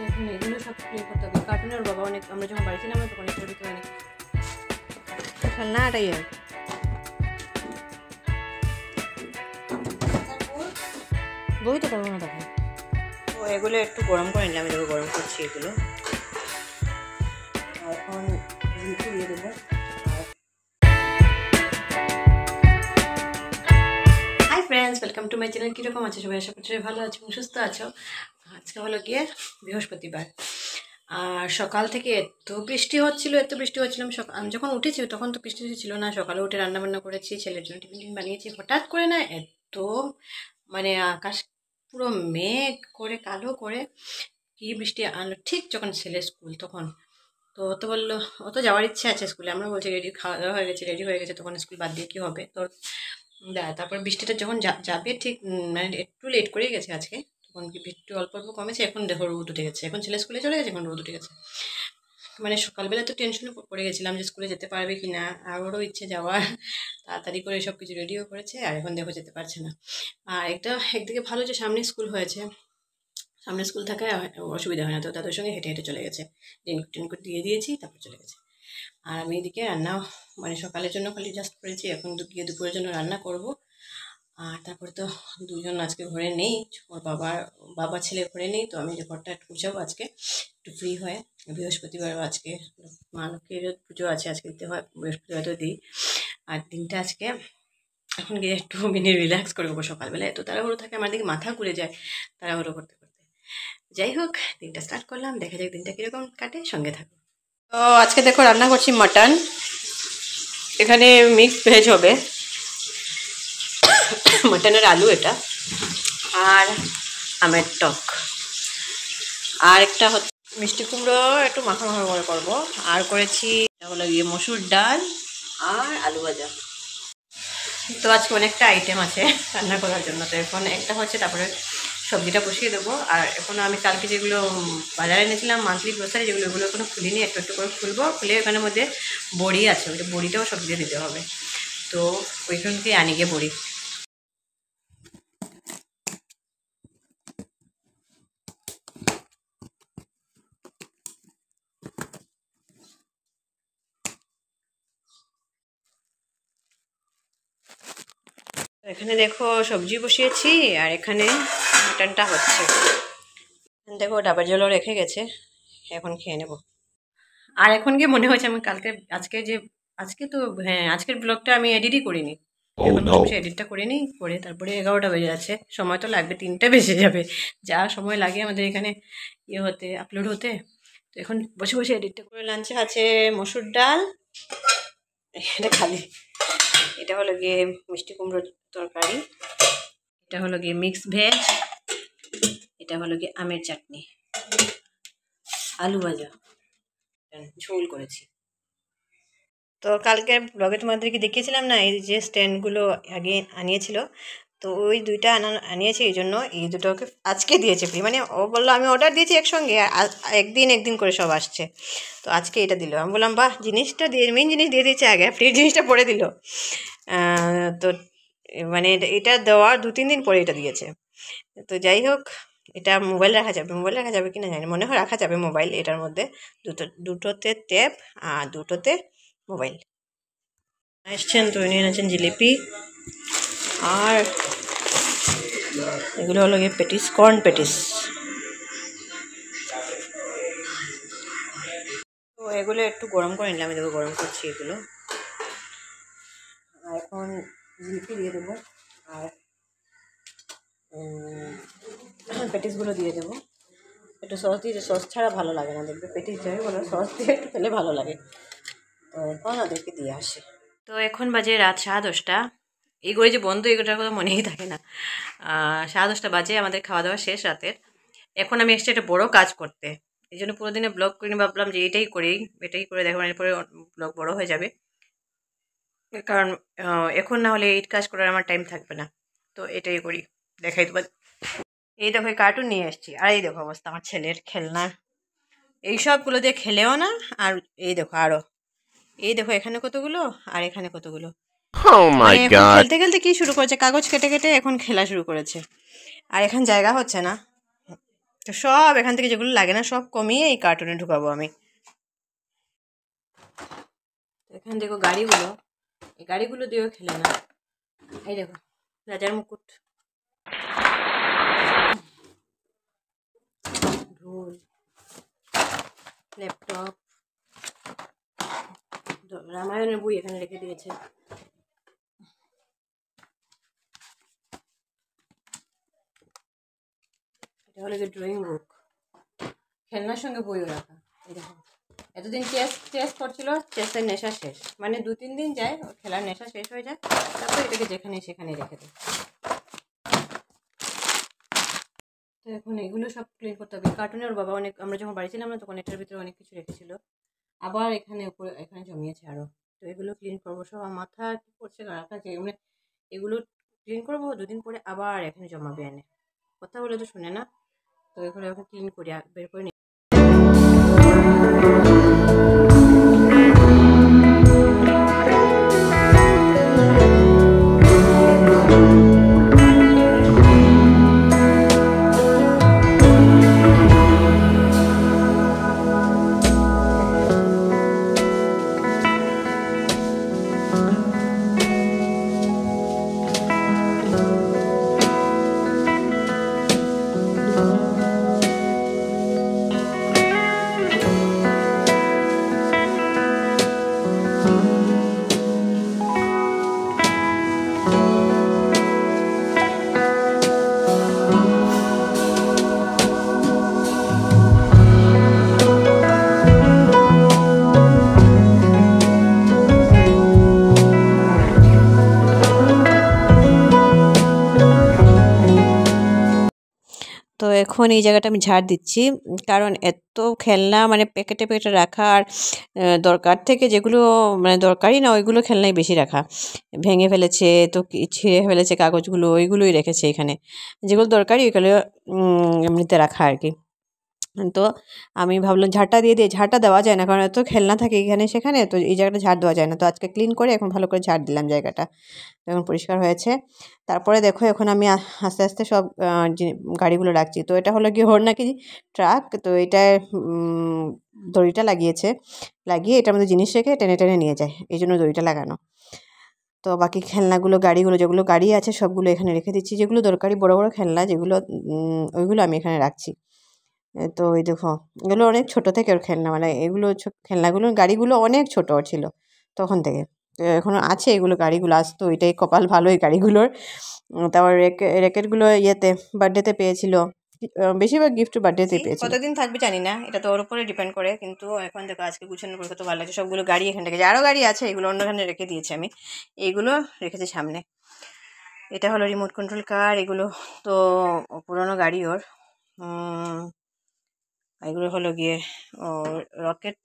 এখন এগুলো সব ক্লিন করতে হবে। কার্টুনের বাবা অনেক, আমরা যখন বাড়ি ছিলাম তখন এটার ভিতরে অনেক খেলনাটাই আর বই তো পারবো না তখন। তো এগুলো একটু গরম করে নিলাম, এগুলো গরম করছি এগুলো। এখন দিয়ে দেবো। Hi friends, welcome to my channel. কীরকম আছে সবাই? আশা করছি ভালো আছো এবং সুস্থ আছো। আজকে হলো গিয়ে বৃহস্পতিবার, আর সকাল থেকে এত বৃষ্টি হচ্ছিল আমি যখন উঠেছি তখন তো বৃষ্টি ছিল না। সকালে উঠে রান্নাবান্না করেছি, ছেলের জন্য টিফিন বানিয়েছি। হঠাৎ করে না এত মানে আকাশ পুরো মেঘ করে কালো করে কি বৃষ্টি আনলো ঠিক যখন ছেলের স্কুল তখন। তো ও তো বললো ও তো যাওয়ার ইচ্ছে আছে স্কুলে। আমরা বলছি রেডি, খাওয়া দাওয়া হয়ে গেছে, রেডি হয়ে গেছে, তখন স্কুল বাদ দিয়ে কী হবে তোর। তারপর বৃষ্টিটা যখন যাবে ঠিক মানে একটু লেট করেই গেছে আজকে, তখন কি বৃষ্টি অল্প অল্প কমেছে। এখন দেখো রোদ উঠে গেছে, এখন ছেলে স্কুলে চলে গেছে, এখন রোদ উঠে গেছে। মানে সকালবেলা তো টেনশনে পড়ে গেছিলাম যে স্কুলে যেতে পারবে কি না, আর ওরও ইচ্ছে যাওয়ার, তাড়াতাড়ি করে সব কিছু রেডিও করেছে, আর এখন দেখো যেতে পারছে না। আর একদিকে ভালো যে সামনে স্কুল হয়েছে, সামনে স্কুল থাকায় অসুবিধা হয় না। তো তাদের সঙ্গে হেঁটে হেঁটে চলে গেছে, রেনকোট টেনকোট দিয়ে দিয়েছি, তারপর চলে গেছে। আর আমি এদিকে রান্না মানে সকালের জন্য খালি জাস্ট করেছি, এখন গিয়ে দুপুরের জন্য রান্না করব। আর তারপরে তো দুজন আজকে ঘরে নেই, ওর বাবা ছেলে ঘরে নেই, তো আমি যে ঘরটা একটু গুছাবো আজকে একটু ফ্রি হয়ে। বৃহস্পতিবারও আজকে মা লক্ষ্মীর পুজো আছে, আজকে দিতে হয়, বৃহস্পতিবার তো দিই। আর দিনটা আজকে এখন গিয়ে একটু মিনি রিল্যাক্স করবো। সকালবেলা এত তাড়াহুড়ো থাকে, আমার দিকে মাথা ঘুরে যায় তাড়াহুড়ো করতে করতে। যাই হোক, দিনটা স্টার্ট করলাম, দেখা যাক দিনটা কীরকম কাটে, সঙ্গে থাকো। তো আজকে দেখো রান্না করছি মাটন, এখানে মিক্স ভেজ হবে, মাটনের আলু এটা, আর আমের টক, আর একটা হচ্ছে মিষ্টি কুমড়ো একটু মাখা মাখা করে করবো, আর করেছি হলো গিয়ে মসুর ডাল আর আলু ভাজা। তো আজকে অনেকটা আইটেম আছে রান্না করার জন্য। তো এখন একটা হচ্ছে, তারপরে সবজিটা বসিয়ে দেবো। আর এখন আমি কালকে যেগুলো বাজারে এনেছিলাম মান্থলি গ্রোসারি, যেগুলো ওগুলো এখনো খুলিনি, একটু একটু করে খুলবো। খুলে এখানের মধ্যে বড়ি আছে, ওইটা বড়িটাও সবজিতে দিতে হবে, তো ওইখান থেকে আনি গিয়ে বড়ি। এখানে দেখো সবজি বসিয়েছি, আর এখানে মাটনটা হচ্ছে। দেখো ডাবার জলও রেখে গেছে, এখন খেয়ে নেব। আর এখন গিয়ে মনে হয়েছে আমি আজকে তো হ্যাঁ, আজকের ব্লগটা আমি এডিটই করিনি। এখন বসে বসে এডিটটা করে নিই, করে তারপরে 11টা বেজে যাচ্ছে, সময় তো লাগবে, 3টা বেজে যাবে, যা সময় লাগে আমাদের এখানে ইয়ে হতে, আপলোড হতে। তো এখন বসে বসে এডিটটা করে। লাঞ্চে আছে মসুর ডাল, এটা খালি, এটা হলো গিয়ে মিষ্টি কুমড়োর তরকারি, এটা হলো গিয়ে মিক্স ভেজ, এটা হলো গিয়ে আমের চাটনি, আলু ভাজা, ঝোল করেছি। তো কালকে ব্লগে তোমাদেরকে দেখিয়েছিলাম না এই যে স্ট্যান্ডগুলো আগে আনিয়েছিল, তো ওই দুইটা আনিয়েছে, এই জন্য এই দুটোকে আজকে দিয়েছে ফ্রি। মানে ও বললো আমি অর্ডার দিয়েছি একসঙ্গে, আর একদিন একদিন করে সব আসছে, তো আজকে এটা দিল। আমি বললাম বাহ, জিনিসটা দিয়ে মেন জিনিস দিয়ে দিয়েছে, আগে ফ্রি জিনিসটা পরে দিল। তো মানে এটা দেওয়ার 2-3 দিন পরে এটা দিয়েছে। তো যাই হোক, এটা মোবাইল রাখা যাবে কি না জানি, মনে হয় রাখা যাবে মোবাইল এটার মধ্যে। দুটোতে ট্যাব আর দুটোতে মোবাইল। এসছেন তো নিয়ে এনেছেন জিলিপি, আর এগুলো হলো গিয়ে পেটিস, কর্ন পেটিস। তো এগুলো একটু গরম করে নিলাম, এগুলো গরম করছি এগুলো। আর এখন জিলিপি দিয়ে দেবো, আর পেটিসগুলো দিয়ে দেবো। একটু সস দিয়ে, সস ছাড়া ভালো লাগে না, দেখবে পেটিস যাই বলো সস দিয়ে একটু খেলে ভালো লাগে। তো এখন ওদেরকে দিয়ে আসি। তো এখন বাজে রাত 10:30। এই করে যে বন্ধু, এগুলোর কথা মনেই থাকে না। 10:30 বাজে, আমাদের খাওয়া দাওয়া শেষ রাতের। এখন আমি এসেছি একটা বড় কাজ করতে, এই জন্য পুরো দিনে ব্লগ করিনি, ভাবলাম যে এটাই করে দেখো, এরপরে ব্লগ বড় হয়ে যাবে। কারণ এখন না হলে এই কাজ করার আমার টাইম থাকবে না, তো এটাই করি, দেখাই তোমার। এই দেখো কার্টুন নিয়ে এসেছি, আর এই দেখো অবস্থা আমার ছেলের খেলনার, এই সবগুলো দিয়ে খেলেও না। আর এই দেখো আরো, এই দেখো এখানে কতগুলো, আর এখানে কতগুলো। মানে এখন খেলতে খেলতে কি শুরু করেছে, কাগজ কেটে কেটে এখন খেলা শুরু করেছে। আর এখন জায়গা হচ্ছে না, তো সব এখান থেকে যেগুলো লাগে না সব কমিয়ে এই কার্টুনে ঢুকাবো আমি। এখানে দেখো গাড়িগুলো, এই গাড়িগুলো দিয়েও খেলে না। এই দেখো রাজার মুকুট, ঢোল, ল্যাপটপ, রামায়ণের বই এখানে রেখে দিয়েছে। এটা হলো যে ড্রয়িং বুক, খেলনার সঙ্গে বইও রাখা। এই দেখো এতদিন চেস করছিল, চেসের নেশা শেষ, মানে 2-3 দিন যায় ওর খেলার নেশা শেষ হয়ে যায়, তারপর এটাকে যেখানে সেখানে রেখে দেয়। তো এখন এগুলো সব ক্লিন করতে হবে। কার্টুনের বাবা অনেক, আমরা যখন বাড়ি ছিলাম না তখন এটার ভিতরে অনেক কিছু রেখেছিল, আবার এখানে উপরে এখানে জমিয়েছে আরও। তো এগুলো ক্লিন করবো সব। মাথা কি করছে রাখা যে মানে এগুলো ক্লিন করবো, 2 দিন পরে আবার এখানে জমাবে এনে, কথা বলে তো শুনে না। তো এগুলো এখন ক্লিন করি, বের করে নিই। তো এখন এই জায়গাটা আমি ঝাড় দিচ্ছি, কারণ এত খেলনা মানে প্যাকেটে প্যাকেটে রাখা, আর দরকার থেকে যেগুলো মানে দরকারই না ওইগুলো খেলনাই বেশি রাখা। ভেঙে ফেলেছে তো ছিঁড়ে ফেলেছে কাগজগুলো, ওইগুলোই রেখেছে এখানে, যেগুলো দরকারি ওইগুলো এমনিতে রাখা আর কি। তো আমি ভাবলাম ঝাড়টা দিয়ে দিই, ঝাড়টা দেওয়া যায় না কারণ এত খেলনা থাকে এখানে সেখানে, তো এই জায়গাটা ঝাড় দেওয়া যায় না। তো আজকে ক্লিন করে এখন ভালো করে ঝাড় দিলাম জায়গাটা, এখন পরিষ্কার হয়েছে। তারপরে দেখো এখন আমি আস্তে আস্তে সব গাড়িগুলো রাখছি। তো এটা হলো কি নাকি ট্রাক, তো এটায় দড়িটা লাগিয়ে এটার মধ্যে জিনিস রেখে টেনে টেনে নিয়ে যায়, এই জন্য দড়িটা লাগানো। তো বাকি খেলনাগুলো গাড়িগুলো যেগুলো গাড়ি আছে সবগুলো এখানে রেখে দিচ্ছি, যেগুলো দরকারি বড় বড় খেলনা যেগুলো ওইগুলো আমি এখানে রাখছি। তো এই দেখো এগুলো অনেক ছোট থেকে ওর খেলনা, মানে এগুলো খেলনাগুলো গাড়িগুলো অনেক ছোট ছিল তখন থেকে। তো এখনও আছে এগুলো, গাড়িগুলো আসতো, এটাই কপাল ভালো এই গাড়িগুলোর। তারপর র্যাকেটগুলো ইয়েতে বার্থডেতে পেয়েছিল, বেশিরভাগ গিফট বার্থডেতেই পেয়েছিল। কতদিন থাকবে জানি না, এটা তো ওর উপরে ডিপেন্ড করে। কিন্তু এখন দেখো আজকে গুছানোর পর কত ভালো লাগছে, সবগুলো গাড়ি এখানে রেখেছে, আরও গাড়ি আছে এগুলো অন্যখানে রেখে দিয়েছি আমি, এইগুলো রেখেছি সামনে। এটা হলো রিমোট কন্ট্রোল কার, এগুলো তো পুরোনো গাড়ি ওর। এগুলো হলো গিয়ে ও রকেট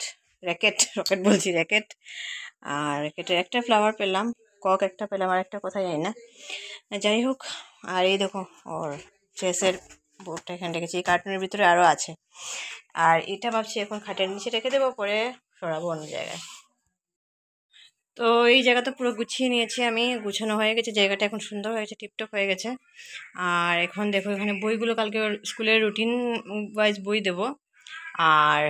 বলছি, র্যাকেট। আর র্যাকেটের একটা ফ্লাওয়ার পেলাম, কক একটা পেলাম, আর একটা কোথায় যাই না, যাই হোক। আর এই দেখো ওর চেসের বোর্ডটা এখানে রেখেছি, এই কার্টুনের ভিতরে আরও আছে। আর এটা ভাবছি এখন খাটের নিচে রেখে দেবো, পরে সরাবো অন্য জায়গায়। তো এই জায়গাটা পুরো গুছিয়ে নিয়েছি আমি, গুছানো হয়ে গেছে, জায়গাটা এখন সুন্দর হয়েছে, টিপটপ হয়ে গেছে। আর এখন দেখো এখানে বইগুলো, কালকে স্কুলের রুটিন ওয়াইজ বই দেবো। আর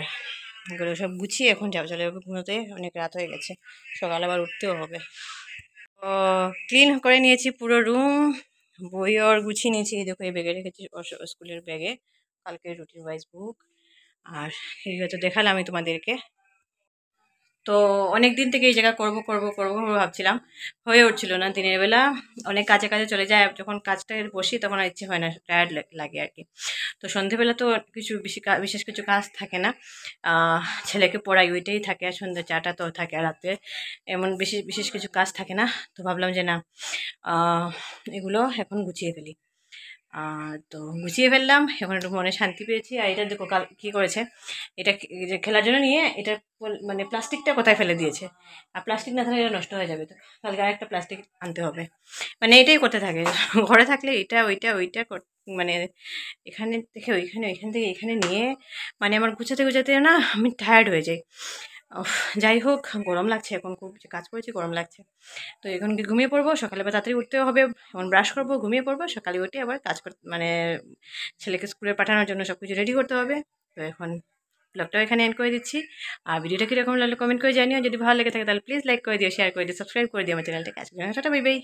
এগুলো সব গুছিয়ে এখন যাবো, চলে যাবো ঘুমোতে, অনেক রাত হয়ে গেছে, সকাল আবার উঠতেও হবে। তো ক্লিন করে নিয়েছি পুরো রুম, বই ওর গুছিয়ে নিয়েছি। এই দেখো এই ব্যাগে রেখেছি, স্কুলের ব্যাগে কালকে রুটিন ওয়াইজ বুক। আর এগুলো তো দেখালাম আমি তোমাদেরকে। তো অনেক দিন থেকে এই জায়গা করবো করবো করবো ভাবছিলাম, হয়ে উঠছিল না। দিনের বেলা অনেক কাজে কাজে চলে যায়, যখন কাজটা বসি তখন আর ইচ্ছে হয় না, টায়ার্ড লাগে আর কি। তো সন্ধেবেলা তো কিছু বিশেষ কিছু কাজ থাকে না, ছেলেকে পড়াই ওইটাই থাকে, আর সন্ধ্যে চাটা তো থাকে, আর রাতে এমন বিশেষ বিশেষ কিছু কাজ থাকে না। তো ভাবলাম যে না, এগুলো এখন গুছিয়ে ফেলি। তো গুছিয়ে ফেললাম, এখন একটু মনে শান্তি পেয়েছি। আর এটা দেখো কাল কী করেছে, এটা যে খেলার জন্য নিয়ে এটা মানে প্লাস্টিকটা কোথায় ফেলে দিয়েছে, আর প্লাস্টিক না থাকলে এটা নষ্ট হয়ে যাবে, তো কালকে আরেকটা প্লাস্টিক আনতে হবে। মানে এটাই করতে থাকে, ঘরে থাকলে এটা ওইটা ওইটা মানে এখানে থেকে ওইখানে, ওইখান থেকে এখানে নিয়ে, মানে আমার গুছাতে গুছাতে না আমি টায়ার্ড হয়ে যাই। উফ, যাই হোক গরম লাগছে এখন, খুব যে কাজ করেছি গরম লাগছে। তো এখন কি ঘুমিয়ে পড়বো, সকালে আবার তাড়াতাড়ি উঠতে হবে। এখন ব্রাশ করবো, ঘুমিয়ে পড়বো, সকালে উঠে আবার কাজ করতে মানে ছেলেকে স্কুলে পাঠানোর জন্য সব কিছু রেডি করতে হবে। তো এখন ব্লগটাও এখানে এন্ড করে দিচ্ছি। আর ভিডিওটা কীরকম লাগলো কমেন্ট করে জানিও। যদি ভালো লেগে থাকে তাহলে প্লিজ লাইক করে দিও, শেয়ার করে দিও, সাবস্ক্রাইব করে দিও আমার চ্যানেলটাকে। আজকে টাটা, বাই বাই।